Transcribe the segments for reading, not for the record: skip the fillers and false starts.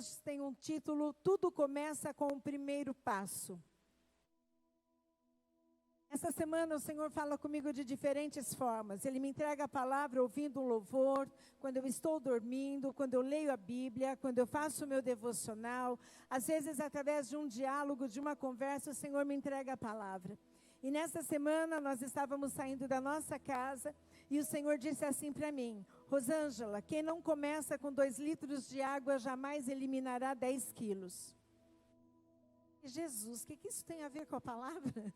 Deus tem um título: Tudo começa com o primeiro passo. Essa semana o Senhor fala comigo de diferentes formas. Ele me entrega a palavra ouvindo um louvor, quando eu estou dormindo, quando eu leio a Bíblia, quando eu faço o meu devocional. Às vezes, através de um diálogo, de uma conversa, o Senhor me entrega a palavra. E nessa semana nós estávamos saindo da nossa casa e o Senhor disse assim para mim: Rosângela, quem não começa com 2 litros de água jamais eliminará 10 quilos. Jesus, o que isso tem a ver com a palavra?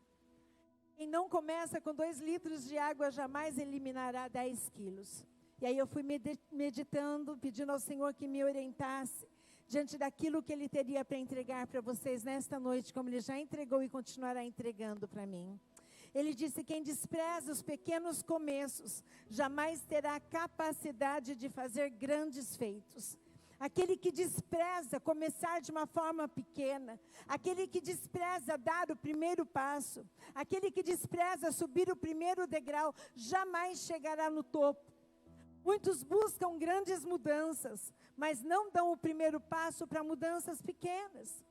Quem não começa com 2 litros de água jamais eliminará 10 quilos. E aí eu fui meditando, pedindo ao Senhor que me orientasse diante daquilo que Ele teria para entregar para vocês nesta noite, como Ele já entregou e continuará entregando para mim. Ele disse: quem despreza os pequenos começos, jamais terá capacidade de fazer grandes feitos. Aquele que despreza começar de uma forma pequena, aquele que despreza dar o primeiro passo, aquele que despreza subir o primeiro degrau, jamais chegará no topo. Muitos buscam grandes mudanças, mas não dão o primeiro passo para mudanças pequenas.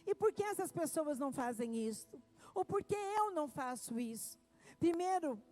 E por que essas pessoas não fazem isso? Ou por que eu não faço isso? Primeiro,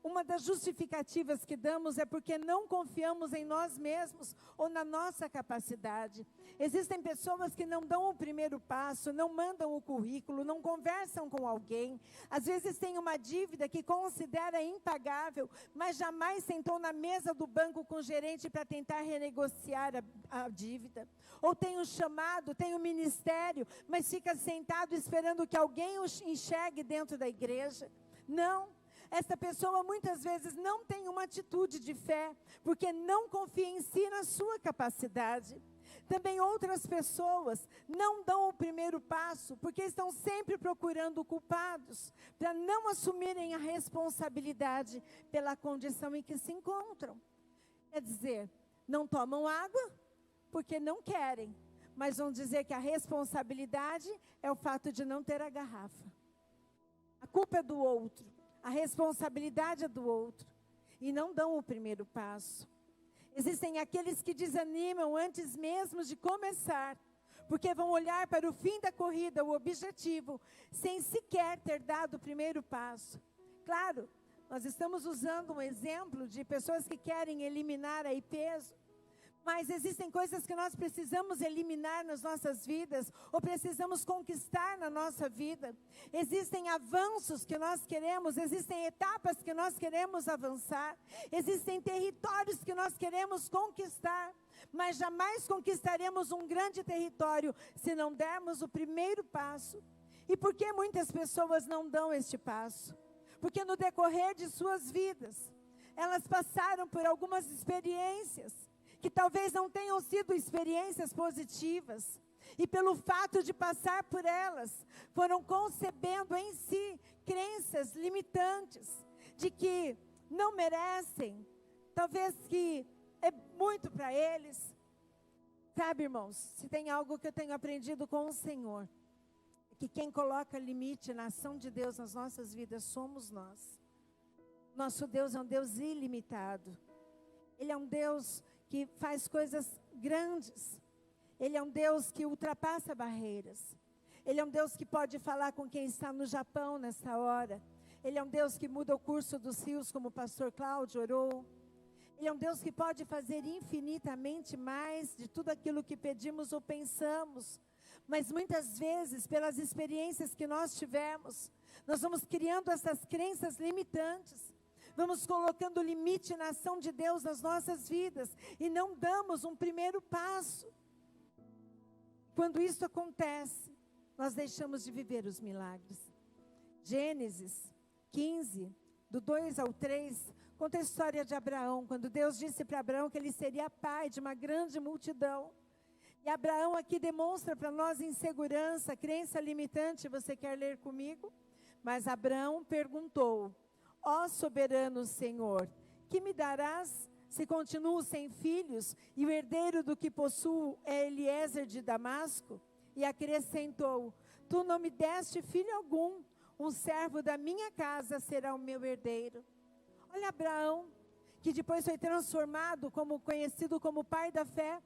uma das justificativas que damos é porque não confiamos em nós mesmos ou na nossa capacidade. Existem pessoas que não dão o primeiro passo, não mandam o currículo, não conversam com alguém. Às vezes tem uma dívida que considera impagável, mas jamais sentou na mesa do banco com o gerente para tentar renegociar a dívida. Ou tem um chamado, tem um ministério, mas fica sentado esperando que alguém o enxergue dentro da igreja. Não. Essa pessoa muitas vezes não tem uma atitude de fé, porque não confia em si, na sua capacidade. Também outras pessoas não dão o primeiro passo, porque estão sempre procurando culpados, para não assumirem a responsabilidade pela condição em que se encontram. Quer dizer, não tomam água, porque não querem, mas vão dizer que a responsabilidade é o fato de não ter a garrafa. A culpa é do outro. A responsabilidade é do outro. E não dão o primeiro passo. Existem aqueles que desanimam antes mesmo de começar, porque vão olhar para o fim da corrida, o objetivo, sem sequer ter dado o primeiro passo. Claro, nós estamos usando um exemplo de pessoas que querem eliminar aí peso, mas existem coisas que nós precisamos eliminar nas nossas vidas, ou precisamos conquistar na nossa vida. Existem avanços que nós queremos, existem etapas que nós queremos avançar, existem territórios que nós queremos conquistar, mas jamais conquistaremos um grande território se não dermos o primeiro passo. E por que muitas pessoas não dão este passo? Porque no decorrer de suas vidas, elas passaram por algumas experiências, que talvez não tenham sido experiências positivas, e pelo fato de passar por elas, foram concebendo em si crenças limitantes, de que não merecem, talvez que é muito para eles. Sabe, irmãos, se tem algo que eu tenho aprendido com o Senhor, é que quem coloca limite na ação de Deus nas nossas vidas somos nós. Nosso Deus é um Deus ilimitado. Ele é um Deus que faz coisas grandes. Ele é um Deus que ultrapassa barreiras. Ele é um Deus que pode falar com quem está no Japão nessa hora. Ele é um Deus que muda o curso dos rios, como o pastor Cláudio orou. Ele é um Deus que pode fazer infinitamente mais de tudo aquilo que pedimos ou pensamos. Mas muitas vezes, pelas experiências que nós tivemos, nós vamos criando essas crenças limitantes. Vamos colocando limite na ação de Deus nas nossas vidas e não damos um primeiro passo. Quando isso acontece, nós deixamos de viver os milagres. Gênesis 15, do 2 ao 3, conta a história de Abraão, quando Deus disse para Abraão que ele seria pai de uma grande multidão. E Abraão aqui demonstra para nós insegurança, crença limitante. Você quer ler comigo? Mas Abraão perguntou: ó soberano Senhor, que me darás se continuo sem filhos, e o herdeiro do que possuo é Eliezer de Damasco? E acrescentou: tu não me deste filho algum, um servo da minha casa será o meu herdeiro. Olha Abraão, que depois foi transformado, conhecido como pai da fé,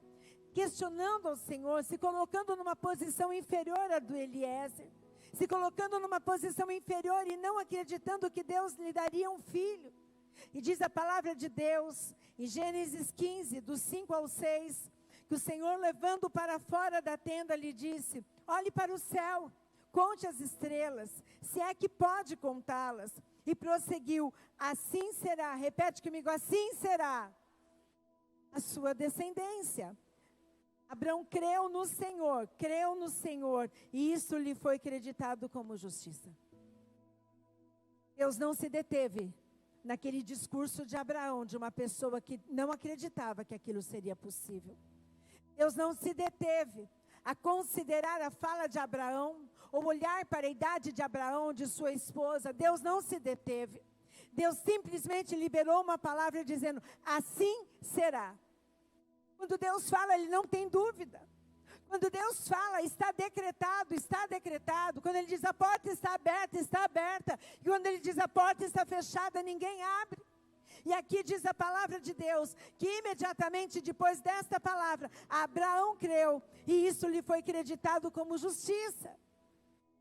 questionando ao Senhor, se colocando numa posição inferior à do Eliezer, se colocando numa posição inferior e não acreditando que Deus lhe daria um filho. E diz a palavra de Deus, em Gênesis 15, do 5 ao 6, que o Senhor, levando para fora da tenda, lhe disse: olhe para o céu, conte as estrelas, se é que pode contá-las. E prosseguiu: assim será, repete comigo, assim será a sua descendência. Abraão creu no Senhor, e isso lhe foi creditado como justiça. Deus não se deteve naquele discurso de Abraão, de uma pessoa que não acreditava que aquilo seria possível. Deus não se deteve a considerar a fala de Abraão, ou olhar para a idade de Abraão, de sua esposa. Deus não se deteve. Deus simplesmente liberou uma palavra dizendo: assim será. Quando Deus fala, Ele não tem dúvida. Quando Deus fala, está decretado, está decretado. Quando Ele diz a porta está aberta, está aberta. E quando Ele diz a porta está fechada, ninguém abre. E aqui diz a palavra de Deus, que imediatamente depois desta palavra, Abraão creu, e isso lhe foi creditado como justiça.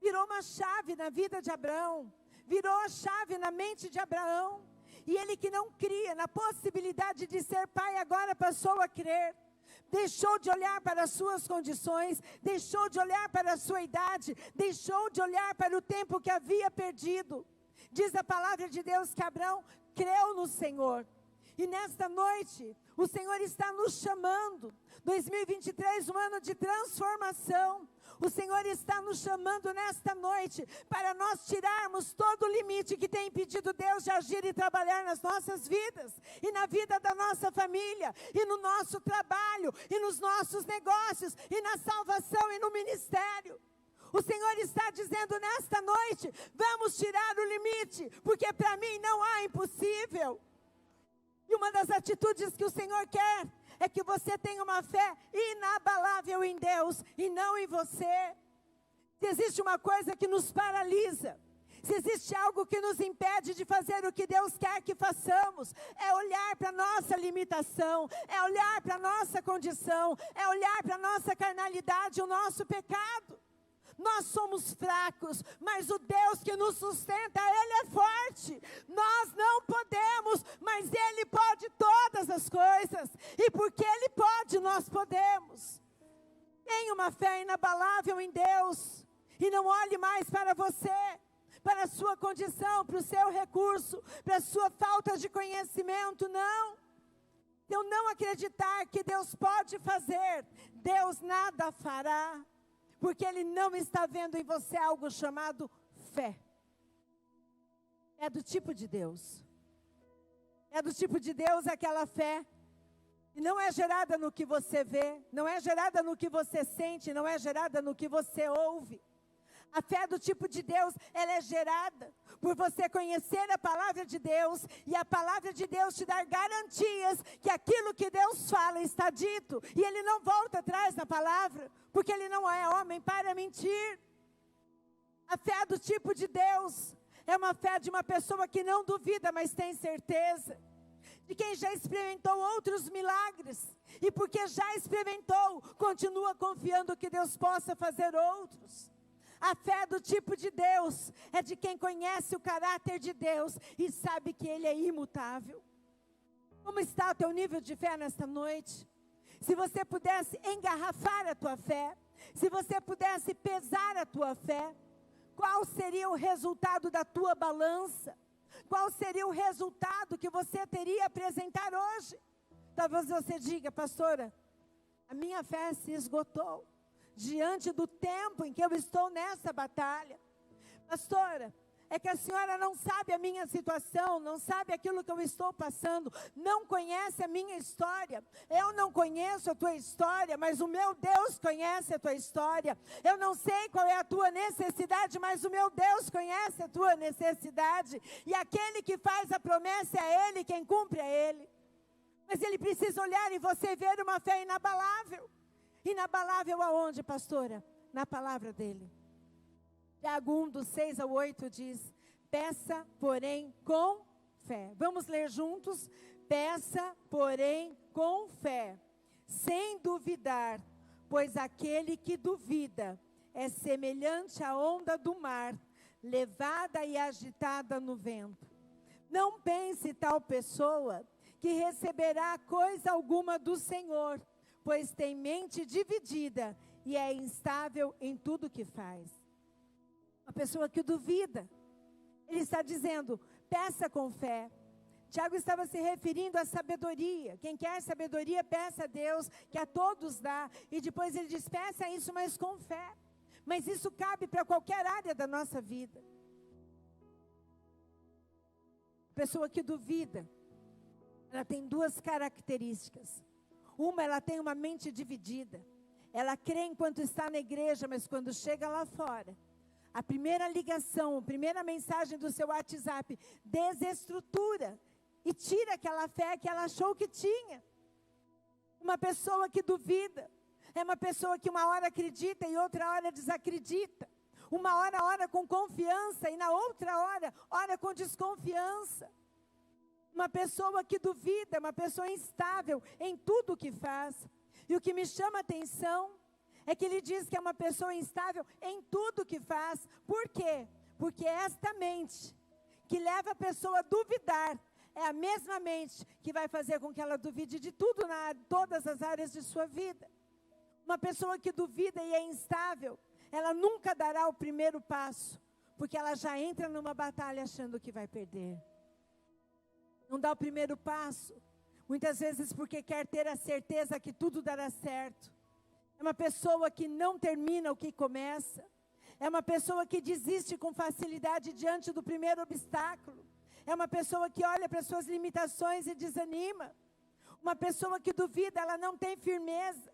Virou uma chave na vida de Abraão, virou a chave na mente de Abraão. E ele que não cria na possibilidade de ser pai, agora passou a crer. Deixou de olhar para as suas condições, deixou de olhar para a sua idade, deixou de olhar para o tempo que havia perdido. Diz a palavra de Deus que Abraão creu no Senhor. E nesta noite, o Senhor está nos chamando. 2023, um ano de transformação. O Senhor está nos chamando nesta noite para nós tirarmos todo o limite que tem impedido Deus de agir e trabalhar nas nossas vidas, e na vida da nossa família, e no nosso trabalho, e nos nossos negócios, e na salvação e no ministério. O Senhor está dizendo nesta noite: vamos tirar o limite, porque para mim não há impossível. E uma das atitudes que o Senhor quer é que você tenha uma fé inabalável em Deus e não em você. Se existe uma coisa que nos paralisa, se existe algo que nos impede de fazer o que Deus quer que façamos, é olhar para a nossa limitação, é olhar para a nossa condição, é olhar para a nossa carnalidade, o nosso pecado. Nós somos fracos, mas o Deus que nos sustenta, Ele é forte. Nós não podemos, mas Ele pode todas as coisas. E porque Ele pode, nós podemos. Tenha uma fé inabalável em Deus. E não olhe mais para você, para a sua condição, para o seu recurso, para a sua falta de conhecimento, não. Se eu não acreditar que Deus pode fazer, Deus nada fará. Porque Ele não está vendo em você algo chamado fé. É do tipo de Deus. É do tipo de Deus aquela fé. E não é gerada no que você vê, não é gerada no que você sente, não é gerada no que você ouve. A fé do tipo de Deus, ela é gerada por você conhecer a palavra de Deus, e a palavra de Deus te dar garantias que aquilo que Deus fala está dito, e Ele não volta atrás na palavra, porque Ele não é homem para mentir. A fé do tipo de Deus é uma fé de uma pessoa que não duvida, mas tem certeza. De quem já experimentou outros milagres, e porque já experimentou, continua confiando que Deus possa fazer outros. A fé do tipo de Deus é de quem conhece o caráter de Deus e sabe que Ele é imutável. Como está o teu nível de fé nesta noite? Se você pudesse engarrafar a tua fé, se você pudesse pesar a tua fé, qual seria o resultado da tua balança? Qual seria o resultado que você teria a apresentar hoje? Talvez você diga: pastora, a minha fé se esgotou diante do tempo em que eu estou nessa batalha. Pastora, é que a senhora não sabe a minha situação, não sabe aquilo que eu estou passando, não conhece a minha história. Eu não conheço a tua história, mas o meu Deus conhece a tua história. Eu não sei qual é a tua necessidade, mas o meu Deus conhece a tua necessidade. E aquele que faz a promessa é Ele, quem cumpre é Ele. Mas Ele precisa olhar em você e ver uma fé inabalável. Inabalável aonde, pastora? Na palavra dEle. Tiago 1, do 6 ao 8 diz: peça, porém, com fé. Vamos ler juntos? Peça, porém, com fé, sem duvidar, pois aquele que duvida é semelhante à onda do mar, levada e agitada no vento. Não pense tal pessoa que receberá coisa alguma do Senhor, pois tem mente dividida e é instável em tudo que faz. Uma pessoa que duvida, ele está dizendo, peça com fé. Tiago estava se referindo à sabedoria. Quem quer sabedoria, peça a Deus, que a todos dá. E depois ele diz, peça isso, mas com fé. Mas isso cabe para qualquer área da nossa vida. Pessoa que duvida, ela tem duas características. Uma, ela tem uma mente dividida. Ela crê enquanto está na igreja, mas quando chega lá fora, a primeira ligação, a primeira mensagem do seu WhatsApp, desestrutura e tira aquela fé que ela achou que tinha. Uma pessoa que duvida, é uma pessoa que uma hora acredita e outra hora desacredita. Uma hora ora com confiança e na outra hora ora com desconfiança. Uma pessoa que duvida, uma pessoa instável em tudo o que faz. E o que me chama a atenção é que ele diz que é uma pessoa instável em tudo que faz. Por quê? Porque esta mente que leva a pessoa a duvidar, é a mesma mente que vai fazer com que ela duvide de tudo, todas as áreas de sua vida. Uma pessoa que duvida e é instável, ela nunca dará o primeiro passo, porque ela já entra numa batalha achando que vai perder. Não dá o primeiro passo, muitas vezes porque quer ter a certeza que tudo dará certo. É uma pessoa que não termina o que começa. É uma pessoa que desiste com facilidade diante do primeiro obstáculo. É uma pessoa que olha para suas limitações e desanima. Uma pessoa que duvida, ela não tem firmeza.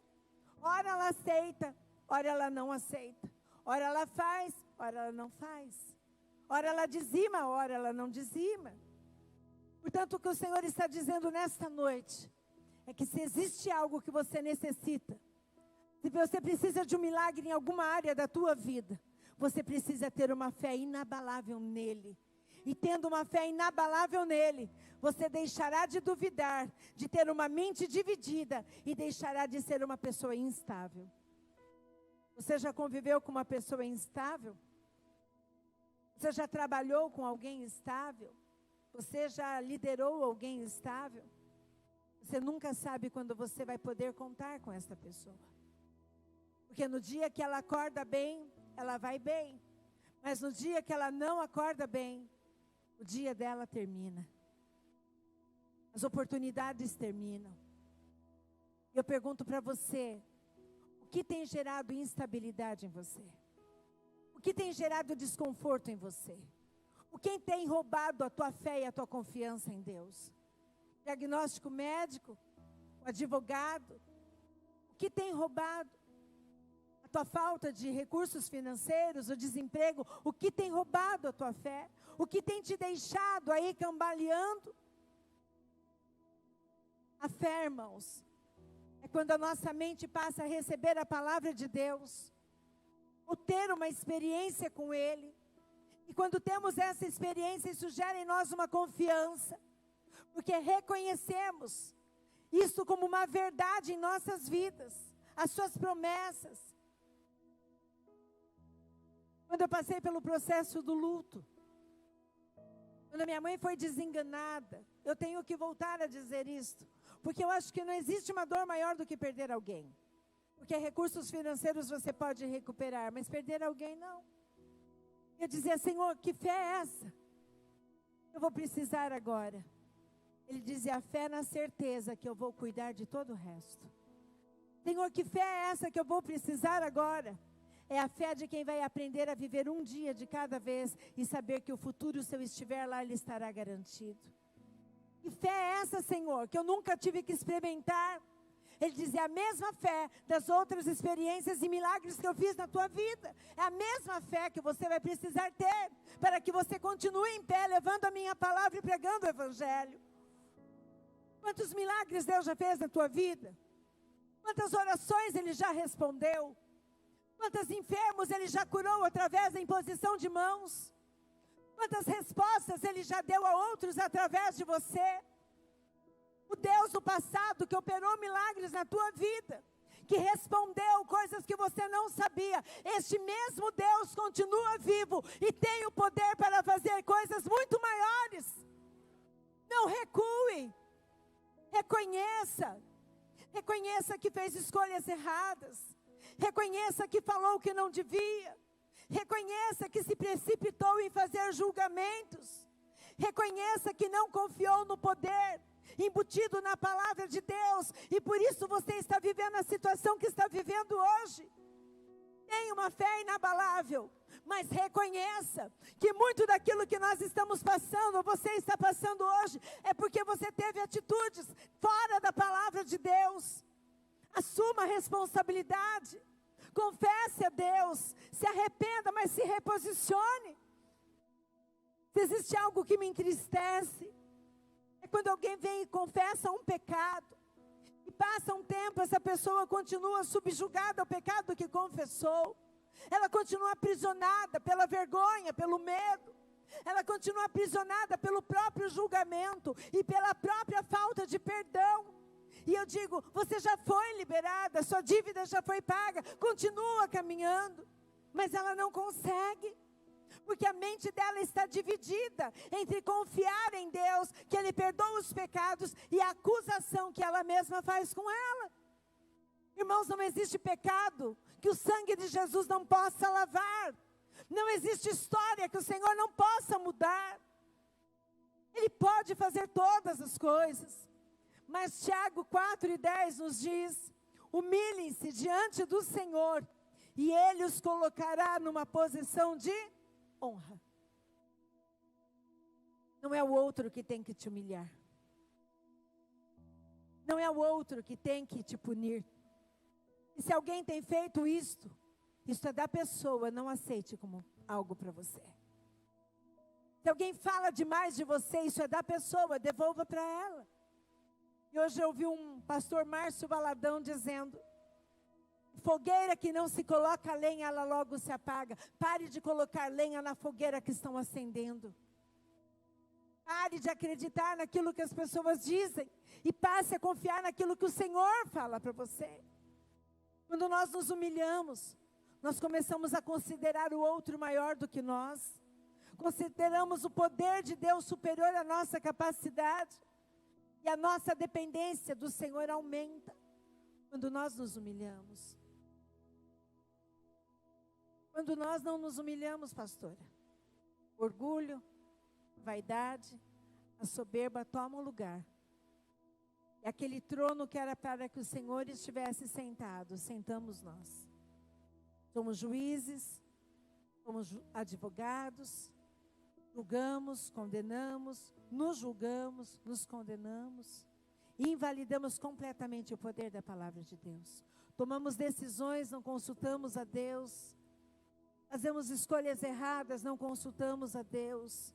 Ora ela aceita, ora ela não aceita. Ora ela faz, ora ela não faz. Ora ela dizima, ora ela não dizima. Portanto, o que o Senhor está dizendo nesta noite é que se existe algo que você necessita, se você precisa de um milagre em alguma área da tua vida, você precisa ter uma fé inabalável nele. E tendo uma fé inabalável nele, você deixará de duvidar, de ter uma mente dividida e deixará de ser uma pessoa instável. Você já conviveu com uma pessoa instável? Você já trabalhou com alguém instável? Você já liderou alguém instável? Você nunca sabe quando você vai poder contar com essa pessoa. Porque no dia que ela acorda bem, ela vai bem. Mas no dia que ela não acorda bem, o dia dela termina. As oportunidades terminam. Eu pergunto para você, o que tem gerado instabilidade em você? O que tem gerado desconforto em você? O que tem roubado a tua fé e a tua confiança em Deus? O diagnóstico médico? O advogado? O que tem roubado? A tua falta de recursos financeiros, o desemprego? O que tem roubado a tua fé? O que tem te deixado aí cambaleando? A fé, irmãos, é quando a nossa mente passa a receber a palavra de Deus, ou ter uma experiência com Ele. E quando temos essa experiência, isso gera em nós uma confiança, porque reconhecemos isso como uma verdade em nossas vidas, as suas promessas. Quando eu passei pelo processo do luto, quando a minha mãe foi desenganada, eu tenho que voltar a dizer isto, porque eu acho que não existe uma dor maior do que perder alguém. Porque recursos financeiros você pode recuperar, mas perder alguém não. Eu dizia, Senhor, que fé é essa? Eu vou precisar agora. Ele dizia, a fé na certeza que eu vou cuidar de todo o resto. Senhor, que fé é essa que eu vou precisar agora? É a fé de quem vai aprender a viver um dia de cada vez e saber que o futuro, se eu estiver lá, ele estará garantido. Que fé é essa, Senhor, que eu nunca tive que experimentar? Ele dizia, a mesma fé das outras experiências e milagres que eu fiz na tua vida. É a mesma fé que você vai precisar ter para que você continue em pé, levando a minha palavra e pregando o Evangelho. Quantos milagres Deus já fez na tua vida? Quantas orações Ele já respondeu? Quantos enfermos Ele já curou através da imposição de mãos? Quantas respostas Ele já deu a outros através de você? O Deus do passado que operou milagres na tua vida, que respondeu coisas que você não sabia, este mesmo Deus continua vivo e tem o poder para fazer coisas muito maiores. Não recue, reconheça que fez escolhas erradas, reconheça que falou o que não devia, reconheça que se precipitou em fazer julgamentos, reconheça que não confiou no poder embutido na palavra de Deus, e por isso você está vivendo a situação que está vivendo hoje. Tenha uma fé inabalável, mas reconheça que muito daquilo que nós estamos passando, ou você está passando hoje, é porque você teve atitudes fora da palavra de Deus. Assuma a responsabilidade, confesse a Deus, se arrependa, mas se reposicione. Se existe algo que me entristece, é quando alguém vem e confessa um pecado, e passa um tempo, essa pessoa continua subjugada ao pecado que confessou, ela continua aprisionada pela vergonha, pelo medo, ela continua aprisionada pelo próprio julgamento e pela própria falta de perdão. E eu digo, você já foi liberada, sua dívida já foi paga, continua caminhando, mas ela não consegue, porque a mente dela está dividida entre confiar em Deus, que Ele perdoa os pecados, e a acusação que ela mesma faz com ela. Irmãos, não existe pecado que o sangue de Jesus não possa lavar. Não existe história que o Senhor não possa mudar. Ele pode fazer todas as coisas. Mas Tiago 4:10 nos diz: humilhem-se diante do Senhor, e Ele os colocará numa posição de honra. Não é o outro que tem que te humilhar. Não é o outro que tem que te punir. E se alguém tem feito isto é da pessoa, não aceite como algo para você. Se alguém fala demais de você, isso é da pessoa, devolva para ela. E hoje eu ouvi um pastor Márcio Valadão dizendo: fogueira que não se coloca lenha, ela logo se apaga. Pare de colocar lenha na fogueira que estão acendendo. Pare de acreditar naquilo que as pessoas dizem e passe a confiar naquilo que o Senhor fala para você. Quando nós nos humilhamos, nós começamos a considerar o outro maior do que nós. Consideramos o poder de Deus superior à nossa capacidade. E a nossa dependência do Senhor aumenta quando nós nos humilhamos. Quando nós não nos humilhamos, pastora, orgulho, vaidade, a soberba tomam lugar. E aquele trono que era para que o Senhor estivesse sentado, sentamos nós. Somos juízes, somos advogados, julgamos, condenamos, nos julgamos, nos condenamos e invalidamos completamente o poder da palavra de Deus. Tomamos decisões, não consultamos a Deus. Fazemos escolhas erradas, não consultamos a Deus.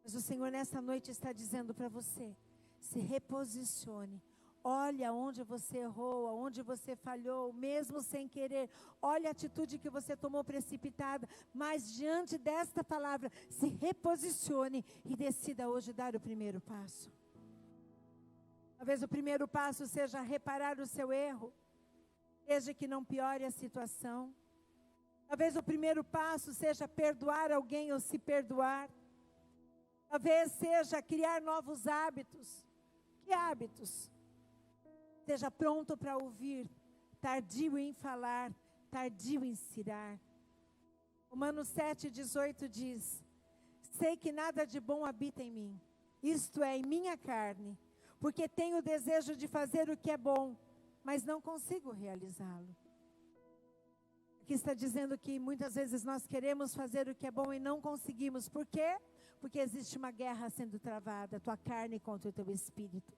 Mas o Senhor nessa noite está dizendo para você: se reposicione. Olha onde você errou, aonde você falhou, mesmo sem querer. Olha a atitude que você tomou precipitada. Mas diante desta palavra, se reposicione e decida hoje dar o primeiro passo. Talvez o primeiro passo seja reparar o seu erro, desde que não piore a situação. Talvez o primeiro passo seja perdoar alguém ou se perdoar. Talvez seja criar novos hábitos. Que hábitos? Seja pronto para ouvir, tardio em falar, tardio em cirar. Romanos 7:18 diz: sei que nada de bom habita em mim, isto é, em minha carne, porque tenho o desejo de fazer o que é bom, mas não consigo realizá-lo. Aqui está dizendo que muitas vezes nós queremos fazer o que é bom e não conseguimos. Por quê? Porque existe uma guerra sendo travada, a tua carne contra o teu espírito.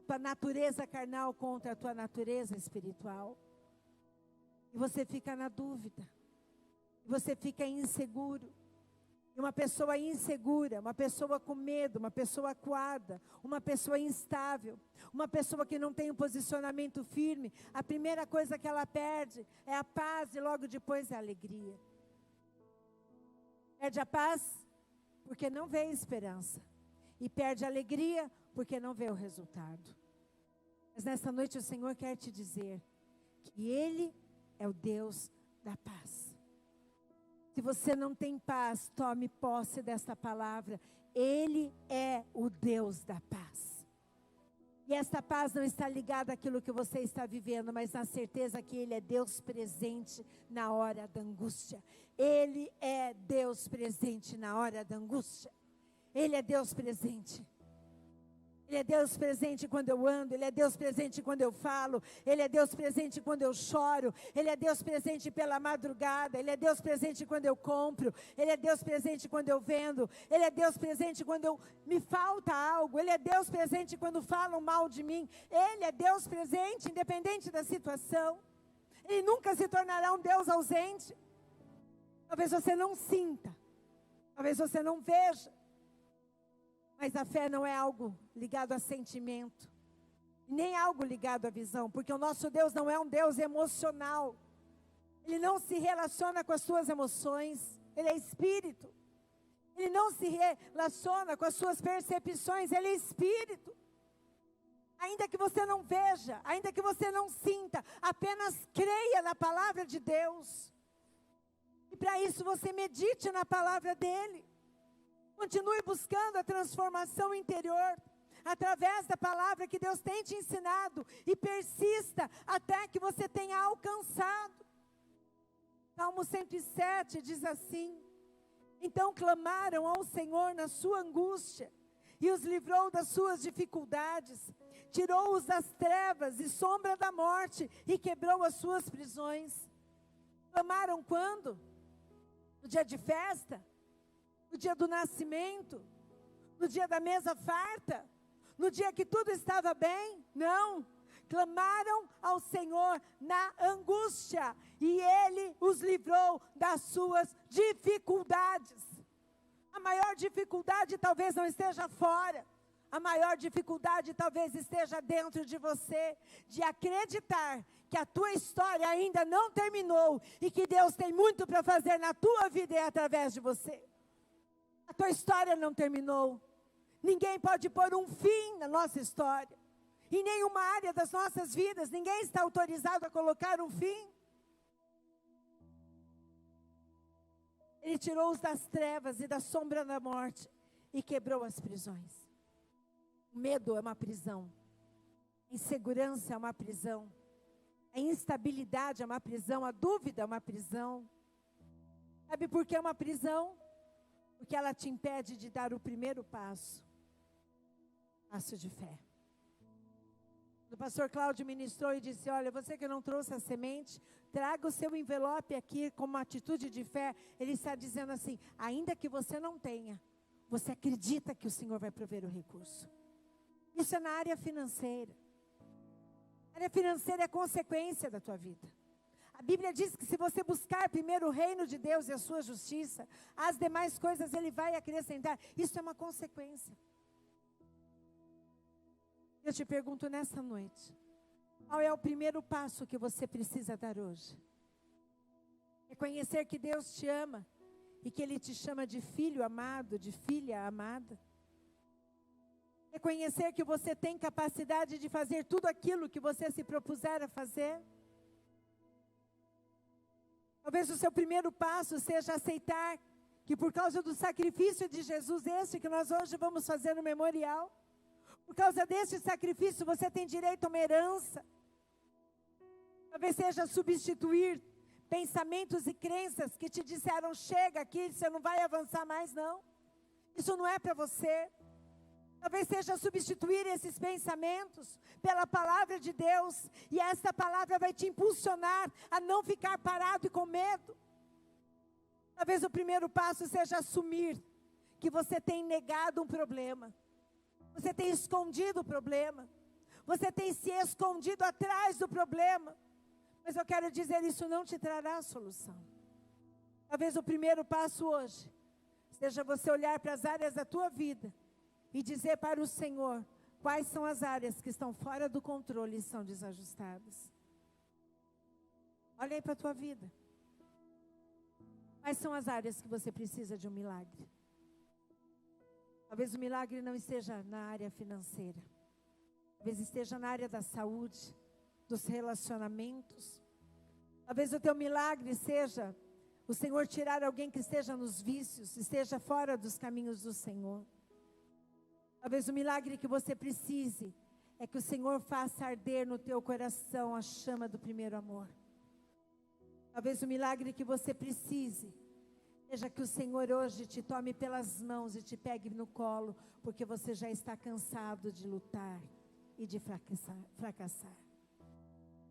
Tua natureza carnal contra a tua natureza espiritual. E você fica na dúvida. E você fica inseguro. E uma pessoa insegura, uma pessoa com medo, uma pessoa acuada, uma pessoa instável, uma pessoa que não tem um posicionamento firme, a primeira coisa que ela perde é a paz e logo depois é a alegria. Perde a paz porque não vê esperança. E perde a alegria porque não vê o resultado. Mas nessa noite o Senhor quer te dizer que Ele é o Deus da paz. Se você não tem paz, tome posse desta palavra. Ele é o Deus da paz. E esta paz não está ligada àquilo que você está vivendo, mas na certeza que Ele é Deus presente na hora da angústia. Ele é Deus presente na hora da angústia. Ele é Deus presente. Ele é Deus presente quando eu ando, Ele é Deus presente quando eu falo, Ele é Deus presente quando eu choro, Ele é Deus presente pela madrugada, Ele é Deus presente quando eu compro, Ele é Deus presente quando eu vendo, Ele é Deus presente quando me falta algo, Ele é Deus presente quando falam mal de mim, Ele é Deus presente independente da situação. Ele nunca se tornará um Deus ausente. Talvez você não sinta, talvez você não veja, mas a fé não é algo ligado a sentimento, nem algo ligado à visão, porque o nosso Deus não é um Deus emocional. Ele não se relaciona com as suas emoções, Ele é espírito. Ele não se relaciona com as suas percepções, Ele é espírito. Ainda que você não veja, ainda que você não sinta, apenas creia na palavra de Deus. E para isso você medite na palavra dEle. Continue buscando a transformação interior, através da palavra que Deus tem te ensinado, e persista até que você tenha alcançado. Salmo 107 diz assim: então clamaram ao Senhor na sua angústia, e os livrou das suas dificuldades, tirou-os das trevas e sombra da morte, e quebrou as suas prisões. Clamaram quando? No dia de festa? No dia do nascimento? No dia da mesa farta? No dia que tudo estava bem? Não. Clamaram ao Senhor na angústia, e Ele os livrou das suas dificuldades. A maior dificuldade talvez não esteja fora. A maior dificuldade talvez esteja dentro de você, de acreditar que a tua história ainda não terminou, e que Deus tem muito para fazer na tua vida e através de você. A tua história não terminou. Ninguém pode pôr um fim na nossa história. Em nenhuma área das nossas vidas, ninguém está autorizado a colocar um fim. Ele tirou-os das trevas e da sombra da morte, e quebrou as prisões. O medo é uma prisão. A insegurança é uma prisão. A instabilidade é uma prisão. A dúvida é uma prisão. Sabe por que é uma prisão? Porque ela te impede de dar o primeiro passo. Passo de fé. O pastor Cláudio ministrou e disse: olha, você que não trouxe a semente, traga o seu envelope aqui como uma atitude de fé. Ele está dizendo assim: ainda que você não tenha, você acredita que o Senhor vai prover o recurso. Isso é na área financeira. A área financeira é consequência da tua vida. A Bíblia diz que se você buscar primeiro o reino de Deus e a sua justiça, as demais coisas Ele vai acrescentar. Isso é uma consequência. Eu te pergunto nessa noite, qual é o primeiro passo que você precisa dar hoje? Reconhecer que Deus te ama e que Ele te chama de filho amado, de filha amada. Reconhecer que você tem capacidade de fazer tudo aquilo que você se propuser a fazer. Talvez o seu primeiro passo seja aceitar que por causa do sacrifício de Jesus, esse que nós hoje vamos fazer no memorial, por causa desse sacrifício você tem direito a uma herança. Talvez seja substituir pensamentos e crenças que te disseram: chega aqui, você não vai avançar mais não. Isso não é para você. Talvez seja substituir esses pensamentos pela palavra de Deus, e essa palavra vai te impulsionar a não ficar parado e com medo. Talvez o primeiro passo seja assumir que você tem negado um problema, você tem escondido o problema, você tem se escondido atrás do problema, mas eu quero dizer, isso não te trará a solução. Talvez o primeiro passo hoje seja você olhar para as áreas da tua vida e dizer para o Senhor quais são as áreas que estão fora do controle e são desajustadas. Olha aí para a tua vida. Quais são as áreas que você precisa de um milagre? Talvez o milagre não esteja na área financeira. Talvez esteja na área da saúde, dos relacionamentos. Talvez o teu milagre seja o Senhor tirar alguém que esteja nos vícios, esteja fora dos caminhos do Senhor. Talvez o milagre que você precise é que o Senhor faça arder no teu coração a chama do primeiro amor. Talvez o milagre que você precise seja que o Senhor hoje te tome pelas mãos e te pegue no colo, porque você já está cansado de lutar e de fracassar.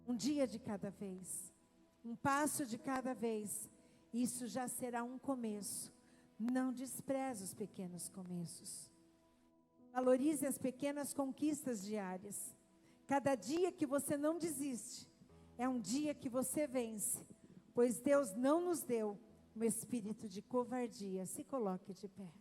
Um dia de cada vez, um passo de cada vez, isso já será um começo. Não despreze os pequenos começos. Valorize as pequenas conquistas diárias. Cada dia que você não desiste, é um dia que você vence, pois Deus não nos deu um espírito de covardia. Se coloque de pé.